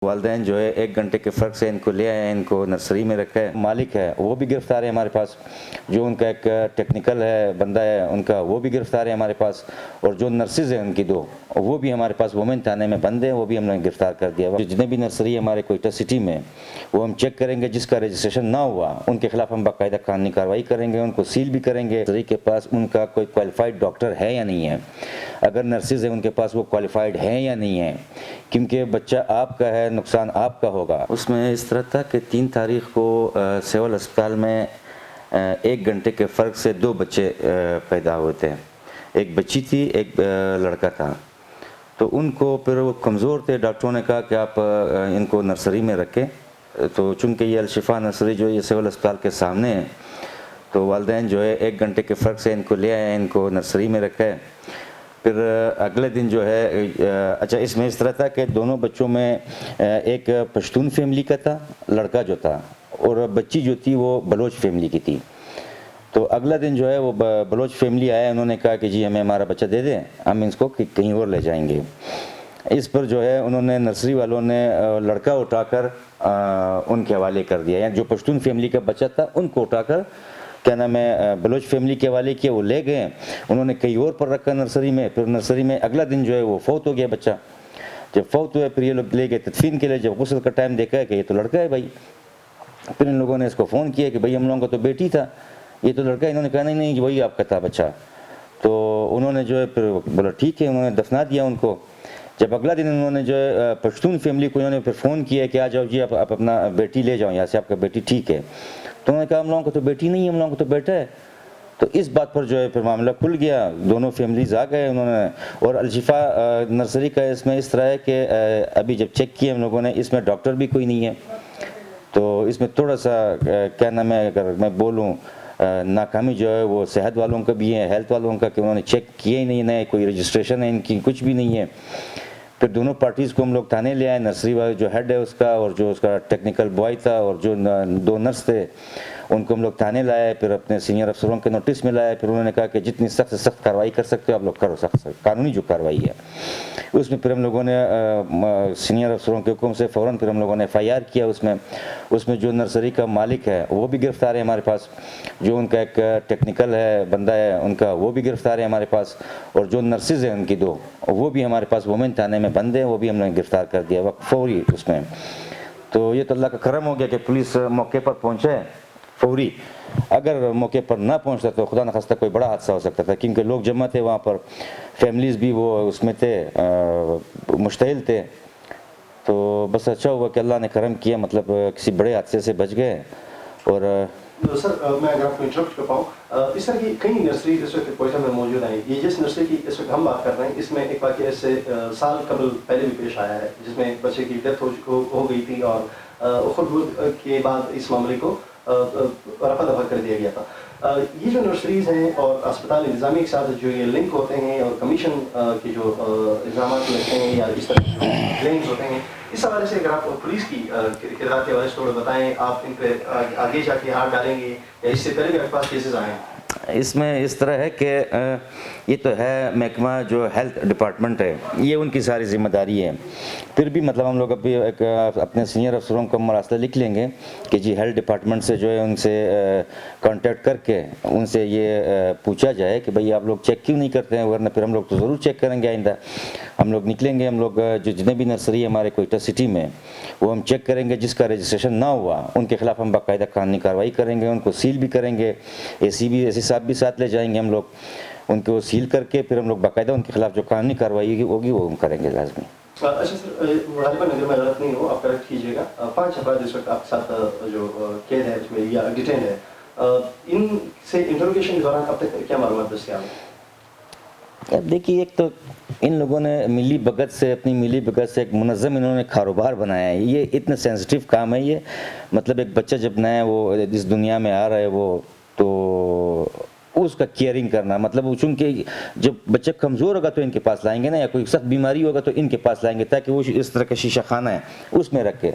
والدین جو ہے 1 گھنٹے کے فرق سے ان کو لے آئے ہیں، ان کو نرسری میں رکھا ہے. مالک ہے وہ بھی گرفتار ہے ہمارے پاس، جو ان کا ایک ٹیکنیکل ہے بندہ ہے ان کا وہ بھی گرفتار ہے ہمارے پاس، اور جو نرسز ہیں ان کی 2 وہ بھی ہمارے پاس وومن تھانے میں بند ہیں، وہ بھی ہم نے گرفتار کر دیا. جتنے بھی نرسری ہمارے کوئٹہ سٹی میں وہ ہم چیک کریں گے، جس کا رجسٹریشن نہ ہوا ان کے خلاف ہم باقاعدہ قانونی کارروائی کریں گے، ان کو سیل بھی کریں گے. نرسری کے پاس ان کا کوئی کوالیفائڈ ڈاکٹر ہے یا نہیں ہے، اگر نرسز ہیں ان کے پاس وہ کوالیفائڈ ہیں یا نہیں ہے، کیونکہ بچہ آپ کا ہے، نقصان آپ کا ہوگا. اس میں اس طرح تھا کہ 3 تاریخ کو سول اسپتال میں 1 گھنٹے کے فرق سے 2 بچے پیدا ہوئے تھے، ایک بچی تھی ایک لڑکا تھا. تو ان کو پھر وہ کمزور تھے، ڈاکٹروں نے کہا کہ آپ ان کو نرسری میں رکھیں. تو چونکہ یہ الشفا نرسری جو ہے یہ سول اسپتال کے سامنے ہے، تو والدین جو ہے 1 گھنٹے کے فرق سے ان کو لے آئے ہیں، ان کو نرسری میں رکھا ہے. پھر اگلے دن جو ہے اچھا اس میں اس طرح تھا کہ دونوں بچوں میں ایک پشتون فیملی کا تھا لڑکا جو تھا، اور بچی جو تھی وہ بلوچ فیملی کی تھی. تو اگلا دن جو ہے وہ بلوچ فیملی آیا، انہوں نے کہا کہ جی ہمیں ہمارا بچہ دے دیں، ہم اس کو کہیں اور لے جائیں گے. اس پر جو ہے انہوں نے نرسری والوں نے لڑکا اٹھا کر ان کے حوالے کر دیا، یعنی جو پشتون فیملی کا بچہ تھا ان کو اٹھا کر کیا نام ہے بلوچ فیملی کے حوالے کیا، وہ لے گئے، انہوں نے کہیں اور پر رکھا نرسری میں. پھر نرسری میں اگلا دن جو ہے وہ فوت ہو گیا بچہ. جب فوت ہوا پھر یہ لوگ لے گئے تدفین کے لیے، جب غسل کا ٹائم دیکھا ہے کہ یہ تو لڑکا ہے بھائی. پھر ان لوگوں نے اس کو فون کیا کہ بھائی ہم لوگوں کا تو بیٹی تھا، یہ تو لڑکا ہے. انہوں نے کہا نہیں نہیں وہی آپ کا تھا بچہ. تو انہوں نے جو ہے پھر بولا ٹھیک ہے، انہوں نے دفنا دیا ان کو. جب اگلا دن انہوں نے جو ہے پشتون فیملی کو انہوں نے پھر فون کیا کہ آ جاؤ جی آپ اپنا بیٹی لے جاؤ یہاں سے، آپ کا بیٹی ٹھیک ہے. تو انہوں نے کہا ہم لوگوں کو تو بیٹی نہیں ہے، ہم لوگوں کو تو بیٹا ہے. تو اس بات پر جو ہے پھر معاملہ کھل گیا، دونوں فیملیز آ گئے انہوں نے. اور الشفا نرسری کا اس میں اس طرح ہے کہ ابھی جب چیک کیا ہم لوگوں نے، اس میں ڈاکٹر بھی کوئی نہیں ہے. تو اس میں تھوڑا سا کیا نام ہے اگر میں بولوں ناکامی جو ہے وہ صحت والوں کا بھی ہے، ہیلتھ والوں کا، کہ انہوں نے چیک کیا ہی نہیں، نہ کوئی رجسٹریشن ہے ان کی، کچھ بھی نہیں ہے. پھر دونوں پارٹیز کو ہم لوگ تھانے لے آئے، نرسری والے جو ہیڈ ہے اس کا اور جو اس کا ٹیکنیکل بوائے تھا اور جو 2 نرس تھے ان کو ہم لوگ تھانے لائے. پھر اپنے سینئر افسروں کے نوٹس میں لائے. پھر انہوں نے کہا کہ جتنی سخت سے سخت کارروائی کر سکتے ہو آپ لوگ کرو، سخت قانونی جو کارروائی ہے اس میں. پھر ہم لوگوں نے سینئر افسروں کے حکم سے فوراً پھر ہم لوگوں نے FIR کیا. اس میں جو نرسری کا مالک ہے وہ بھی گرفتار ہے ہمارے پاس، جو ان کا ایک ٹیکنیکل ہے بندہ ہے ان کا وہ بھی گرفتار ہے ہمارے پاس، اور جو نرسز ہیں ان کی 2 وہ بھی ہمارے پاس وومن تھانے میں بند ہیں، وہ بھی ہم نے گرفتار کر دیا وقت فوری اس میں. تو یہ تو اللہ کا کرم ہو گیا کہ پولیس موقع پر پہنچے فوری. اگر موقع پر نہ پہنچتا تو خدا نخواستہ کوئی بڑا حادثہ ہو سکتا تھا، کیونکہ لوگ جمع تھے وہاں پر، فیملیز بھی وہ اس میں تھے، مشتعل تھے. تو بس اچھا ہوا کہ اللہ نے کرم کیا، مطلب کسی بڑے حادثے سے بچ گئے. اور سر میں اگر آپ کو انٹرپٹ کر پاؤں، اس طرح کی کئی نرسری اس وقت کوئٹہ میں موجود ہیں. یہ جس نرسری کی اس وقت ہم بات کر رہے ہیں اس میں ایک واقعہ اس سے سال قبل پہلے بھی پیش آیا ہے، جس میں ایک بچے کی ڈیتھ ہو گئی تھی، اور خود کے بعد اس معاملے کو رفع دفع کر دیا گیا تھا. یہ جو نرسریز ہیں اور اسپتال انتظامیہ کے ساتھ جو یہ لنک ہوتے ہیں اور کمیشن کے جو الزامات لگتے ہیں یا اس طرح کے جو کلیمز ہوتے ہیں، اس حوالے سے اگر آپ پولیس کی کردار کے حوالے سے تھوڑا بتائیں، آپ ان پہ آگے جا کے ہاتھ ڈالیں گے یا اس سے پہلے بھی آپ کے پاس کیسز آئے ہیں؟ اس میں اس طرح ہے کہ یہ تو ہے محکمہ جو ہیلتھ ڈپارٹمنٹ ہے، یہ ان کی ساری ذمہ داری ہے. پھر بھی مطلب ہم لوگ ابھی اپنے سینئر افسروں کو مراسلہ لکھ لیں گے کہ جی ہیلتھ ڈپارٹمنٹ سے جو ہے ان سے کانٹیکٹ کر کے ان سے یہ پوچھا جائے کہ بھئی آپ لوگ چیک کیوں نہیں کرتے ہیں، ورنہ پھر ہم لوگ تو ضرور چیک کریں گے. آئندہ ہم لوگ نکلیں گے، ہم لوگ جو جتنے بھی نرسری ہمارے کوئٹہ سٹی میں وہ ہم چیک کریں گے، جس کا رجسٹریشن نہ ہوا ان کے خلاف ہم باقاعدہ قانونی کارروائی کریں گے، ان کو سیل بھی کریں گے. ایسی صاحب بھی ساتھ لے جائیں گے ہم لوگ، ان کو سیل کر کے پھر ہم لوگ باقاعدہ ان کے خلاف جو قانونی کارروائی ہوگی وہ ہم کریں گے لازمی. اچھا سر، غالباً اگر میں غلط نہیں ہوں آپ کریکٹ کیجیے گا، 5 افراد اس وقت آپ کے ساتھ جو قید ہے اس میں یا ڈیٹین ہے، ان سے انٹروگیشن کے دوران اب تک کیا معلومات دستیاب ہیں؟ اب دیکھیے ایک تو ان لوگوں نے ملی بھگت سے اپنی ملی بھگت سے ایک منظم انہوں نے کاروبار بنایا ہے. یہ اتنا سینسٹیو کام ہے یہ، مطلب ایک بچہ جب نیا وہ اس دنیا میں آ رہا ہے وہ تو اس کا کیئرنگ کرنا، مطلب چونکہ جب بچہ کمزور ہوگا تو ان کے پاس لائیں گے نا، یا کوئی سخت بیماری ہوگا تو ان کے پاس لائیں گے تاکہ وہ اس طرح کا شیشہ خانہ ہے اس میں رکھے.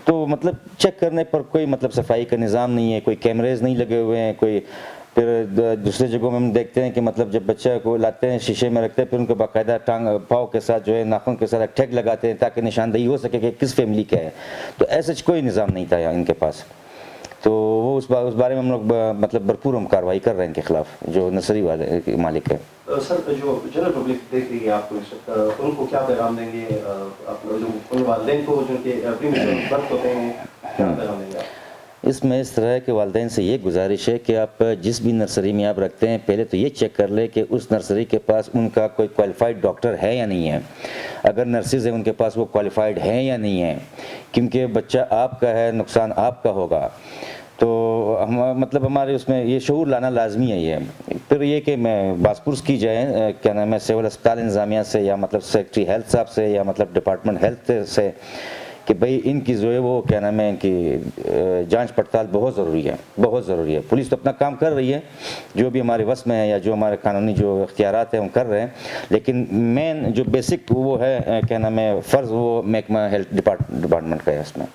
تو مطلب چیک کرنے پر کوئی مطلب صفائی کا نظام نہیں ہے، کوئی کیمریز نہیں لگے ہوئے ہیں، کوئی پھر دوسرے جگہوں میں ہم دیکھتے ہیں کہ مطلب جب بچہ کو لاتے ہیں شیشے میں رکھتے ہیں پھر ان کو باقاعدہ ٹانگ پاؤں کے ساتھ جو ہے ناخن کے ساتھ ٹیگ لگاتے ہیں تاکہ نشاندہی ہو سکے کہ کس فیملی کا ہے. تو ایسا کوئی نظام نہیں تھا ان کے پاس. تو وہ اس بارے میں ہم لوگ مطلب بھرپور ہم کارروائی کر رہے ہیں ان کے خلاف جو نرسری والے مالک ہے. سر جو جنرل پبلک دیکھ رہی ہے آپ کو اس وقت ان کو کیا پیغام دیں گے, جو ان والدین کو جن کے پریمیچور برتھ ہوتے ہیں کیا پیغام دیں گے آپ؟ اس میں اس طرح کے والدین سے یہ گزارش ہے کہ آپ جس بھی نرسری میں آپ رکھتے ہیں پہلے تو یہ چیک کر لیں کہ اس نرسری کے پاس ان کا کوئی کوالیفائڈ ڈاکٹر ہے یا نہیں ہے. اگر نرسز ہیں ان کے پاس وہ کوالیفائڈ ہیں یا نہیں ہیں, کیونکہ بچہ آپ کا ہے, نقصان آپ کا ہوگا. تو ہم مطلب ہمارے اس میں یہ شعور لانا لازمی ہے. یہ پھر یہ کہ میں باسپرس کی جائے کیا نام ہے سول اسپتال انتظامیہ سے یا مطلب سیکٹری ہیلتھ صاحب سے یا مطلب ڈپارٹمنٹ ہیلتھ سے کہ بھئی ان کی جو ہے وہ کیا نام ہے ان کی جانچ پڑتال بہت ضروری ہے, بہت ضروری ہے. پولیس تو اپنا کام کر رہی ہے جو بھی ہمارے وس میں ہے یا جو ہمارے قانونی جو اختیارات ہیں ہم کر رہے ہیں, لیکن مین جو بیسک وہ ہے کیا نام ہے فرض وہ محکمہ ہیلتھ ڈپارٹمنٹ کا ہے اس میں.